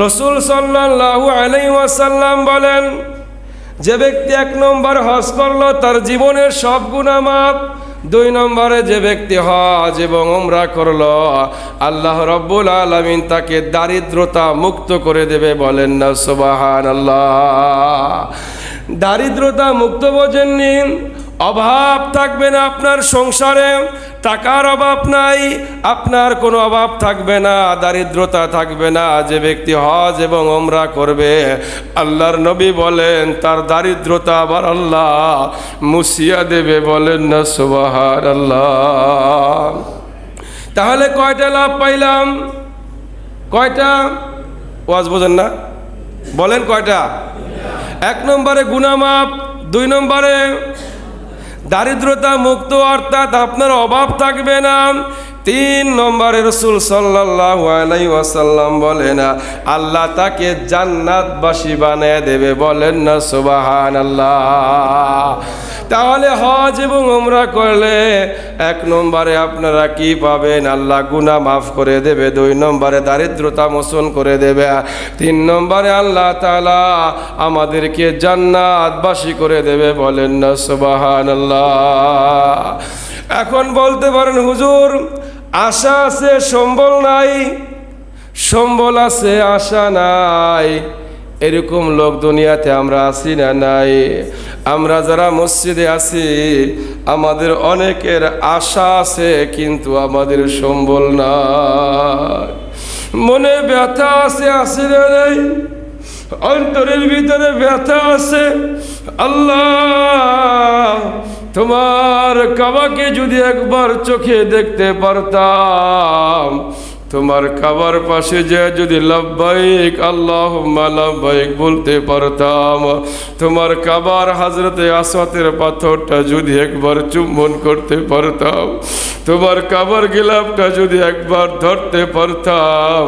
রাসূল সাল্লাল্লাহু আলাইহি ওয়াসাল্লাম বলেন, যে ব্যক্তি 1 নম্বর হজ করলো তার জীবনের সব গুনাহ মাফ। 2 নম্বরে যে ব্যক্তি হজ এবং উমরা করলো, আল্লাহ রাব্বুল আলামিন তাকে দারিদ্রতা মুক্ত করে দেবে। বলেন না সুবহানাল্লাহ। দারিদ্রতা মুক্ত বোঝেননি? অভাব থাকবে না আপনার সংসারে, টাকার অভাব নাই, আপনার কোনো অভাব থাকবে না, দারিদ্রতা থাকবে না। যে ব্যক্তি হজ এবং উমরা করবে, আল্লাহর নবী বলেন তার দারিদ্রতা আবার আল্লাহ মুছিয়া দেবে। বলেন না সুবহানাল্লাহ। তাহলে কয়টা লাভ পাইলাম? কয়টা? ওয়াজ বোঝেন না? বলেন কয়টা? 1 নম্বরে গুনাহ মাফ, 2 নম্বরে দারিদ্রতা মুক্ত, অর্থাৎ আপনার অভাব থাকবে না। 3 নম্বরে রাসূল সাল্লাল্লাহু আলাইহি ওয়াসাল্লাম বলেন আল্লাহ তাকে জান্নাতবাসী বানিয়ে দেবে। বলেন না সুবহানাল্লাহ। তাহলে হজ এবং উমরা করলে 1 নম্বরে আপনারা কি পাবেন? আল্লাহ গুনাহ মাফ করে দেবে। 2 নম্বরে দারিদ্রতা মোচন করে দেবে। 3 নম্বরে আল্লাহ তাআলা আমাদেরকে জান্নাতবাসী করে দেবে। বলেন না সুবহানাল্লাহ। এখন বলতে পারেন হুজুর, আশা আছে সম্বল নাই, সম্বল আছে আশা নাই, এরকম লোক দুনিয়াতে আমরা আছি না নাই? আমরা যারা মসজিদে আছি আমাদের অনেকের আশা আছে কিন্তু আমাদের সম্বল নাই। মনে ব্যথা আছে, আছে না নাই? অন্তরের ভিতরে ব্যথা আছে। আল্লাহ, তোমার কাবাকে যদি একবার চোখে দেখতে পারতাম, তোমার কাবার পাশে যে যদি লাব্বাইক আল্লাহুম্মা লাব্বাইক বলতে পারতাম, তোমার কাবার হযরতে আসওয়াতের পাথরটা যদি একবার চুম্বন করতে পারতাম, তোমার কাবার গিলাফটা যদি একবার ধরতে পারতাম,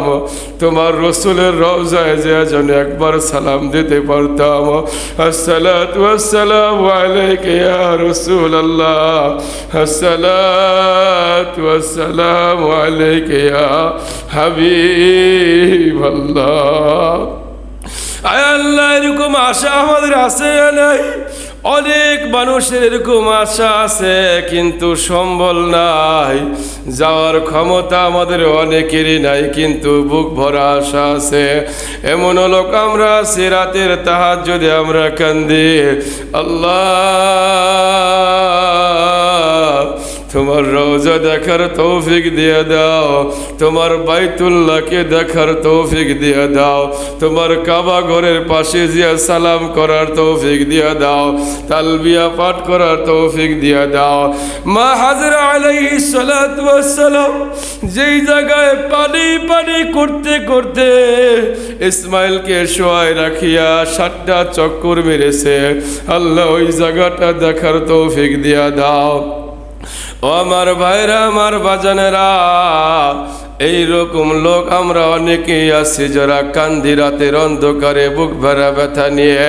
তোমার রাসূলের রওজায় যে যেন একবার সালাম দিতে পারতাম, আসসালাতু ওয়াসসালামু আলাইকা ইয়া রাসূলুল্লাহ, আসসালাতু ওয়াসসালামু আলাইকা ইয়া হাবিবাল্লাহ। আয় আল্লাহ, এরকম আশা আমাদের আছে নাই? অনেক মানুষের এরকম আশা আছে কিন্তু সম্বল নাই, যাওয়ার ক্ষমতা আমাদের অনেকেরই নাই কিন্তু বুক ভরা আশা আছে। এমন লোক আমরা আছি, রাতের তাহাজ্জুদে আমরা কান্দি, আল্লাহ তোমার রওজা দেখার তৌফিক দিয়ে দাও, তোমার বাইতুল্লাহকে দেখার তৌফিক দিয়ে দাও, তোমার কাবা ঘরের পাশে জিয়া সালাম করার তৌফিক দিয়ে দাও, তালবিয়া পাঠ করার তৌফিক দিয়ে দাও। মা হাজরা আলাইহিস সালাতু ওয়াস সালাম যেই জায়গায় পানি পানি করতে করতে ইসমাইলকে শোয়ায় রাখিয়া 7টা চক্কর মেরেছে, আল্লাহ ওই জায়গাটা দেখার তৌফিক দিয়ে দাও। ও আমার ভাইরা, আমার বাজানেরা, এইরকম লোক আমরা অনেকেই আছি যারা কান্দি রাতের অন্ধকারে বুক ভরা ব্যথা নিয়ে।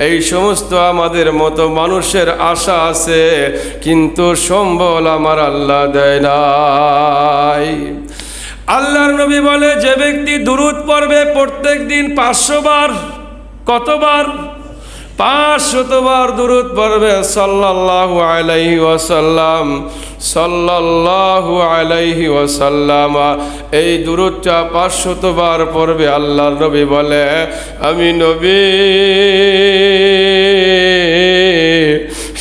এই সমস্ত আমাদের মতো মানুষের আশা আছে কিন্তু সম্বল আমার আল্লাহ দেয় নাই। আল্লাহর নবী বলে, যে ব্যক্তি দুরূদ পড়বে প্রত্যেক দিন 500 বার, কতবার? 500 বার দুরূদ পড়বে সাল্লাল্লাহু আলাইহি ওয়াসাল্লাম, সাল্লাল্লাহু আলাইহি ওয়াসাল্লাম। এই দুরূদটা 500 বার পড়বে। আল্লাহর নবী বলে, আমি নবী,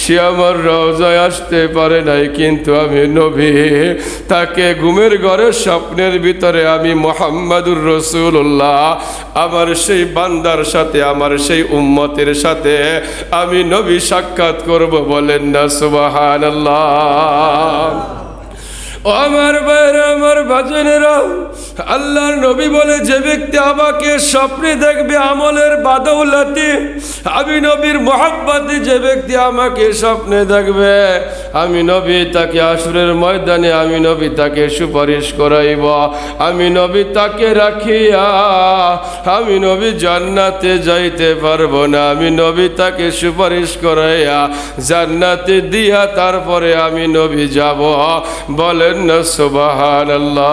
সে আমার রওজায় আসতে পারে নাই কিন্তু আমি নবী, তাকে ঘুমের ঘরে স্বপ্নের ভিতরে আমি মুহাম্মাদুর রাসূলুল্লাহ আমার সেই বান্দার সাথে, আমার সেই উম্মতের সাথে আমি নবী সাক্ষাৎ করব। বলেন না সুবহানাল্লাহ। ও আমার ভাইরা, আমার বাজানেরা, আল্লাহর নবী বলে, যে ব্যক্তি আমাকে স্বপ্নে দেখবে আমলের বাদৌলতে, আমি নবীর মহব্বতে যে ব্যক্তি আমাকে স্বপ্নে দেখবে, আমি নবী তাকে আসরের ময়দানে আমি নবী তাকে সুপারিশ করাইব, আমি নবী তাকে রাখিয়া আমি নবী জান্নাতে যাইতে পারবো না, আমি নবী তাকে সুপারিশ করাইয়া জান্নাতে দিয়া তারপরে আমি নবী যাব। বলেন না সুবহানাল্লাহ।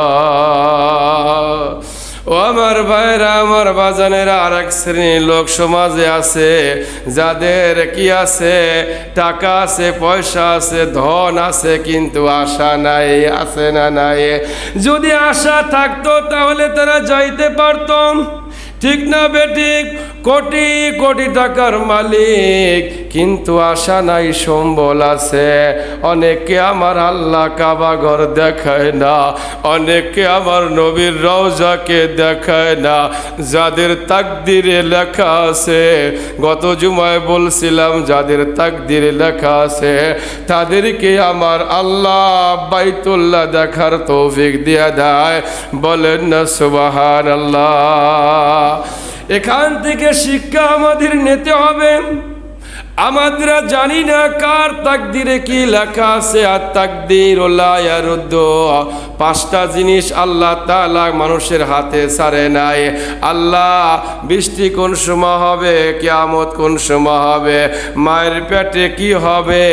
ও আমার ভাইরা, আমার বাজানেরা, আর এক শ্রেণীর লোক সমাজে আছে যাদের কি আছে, টাকা আছে, পয়সা আছে, ধন আছে, কিন্তু আশা নাই। আছে না নাই? যদি আশা থাকতো তাহলে তারা যাইতে পারতাম, ঠিক না বেঠিক? কোটি কোটি টাকার মালিক, কিন্তু আশা নাই, সম্বল আছে। অনেকে আমার আল্লাহ কাবা ঘর দেখায় না, অনেকে আমার নবীর রওজাকে দেখায় না। যাদের তাকদিরে লেখা আছে, গত জুমায় বলছিলাম, যাদের তাকদিরে লেখা আছে তাদেরকে আমার আল্লাহ বাইতুল্লাহ দেখার তৌফিক দিয়ে দেয়। বলেন না সুবহানাল্লাহ। এখান থেকে শিক্ষা আমাদের নিতে হবে। আমরা জানি না কার তাকদিরে কি লেখা আছে। আর তাকদির লা ইয়ারুদ্দু, পাঁচটা জিনিস আল্লাহ তাআলা মানুষের হাতে ছাড়ে নাই। আল্লাহ বৃষ্টি কোন সময় হবে, কিয়ামত কোন সময় হবে, মায়ের পেটে কি হবে,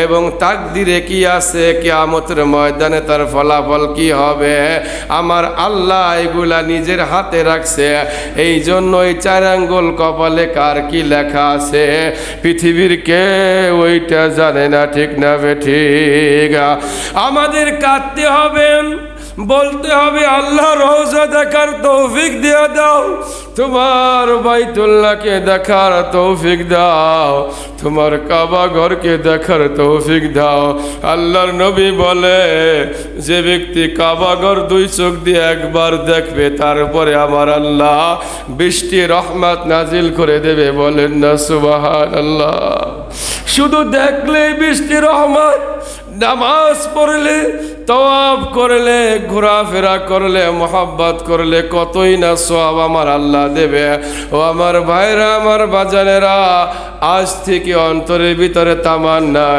এবং তাকদিরে কি আছে, কিয়ামতের ময়দানে তার ফলাফল কি হবে, আমার আল্লাহ এগুলা নিজের হাতে রাখছে। এই জন্যই চার আঙ্গুল কপালে কার কি লেখা আছে পৃথিবীর কেউ ওইটা জানে না, ঠিক না বেঠিক? আমাদের কাঁদতে হবে, বলতে হবে, আল্লাহ রওজা দেখার তৌফিক দিয়ে দাও, তোমার বাইতুল্লাহকে দেখার তৌফিক দাও, তোমার কাবা ঘরকে দেখার তৌফিক দাও। আল্লাহর নবী বলে, যে ব্যক্তি কাবা ঘর দুই চোখ দিয়ে একবার দেখবে, তারপরে আমার আল্লাহ বৃষ্টি রহমত নাজিল করে দেবে। বলেন না সুবহানাল্লাহ। শুধু দেখলেই বৃষ্টি রহমত, নামাজ পড়লে, তওয়াব করলে, ঘোরাফেরা করলে, মোহাব্বত করলে কতই না সওয়াব আমার আল্লাহ দেবে। ও আমার ভাইরা, আমার বাজানেরা, আজ থেকে অন্তরের ভিতরে তামান্না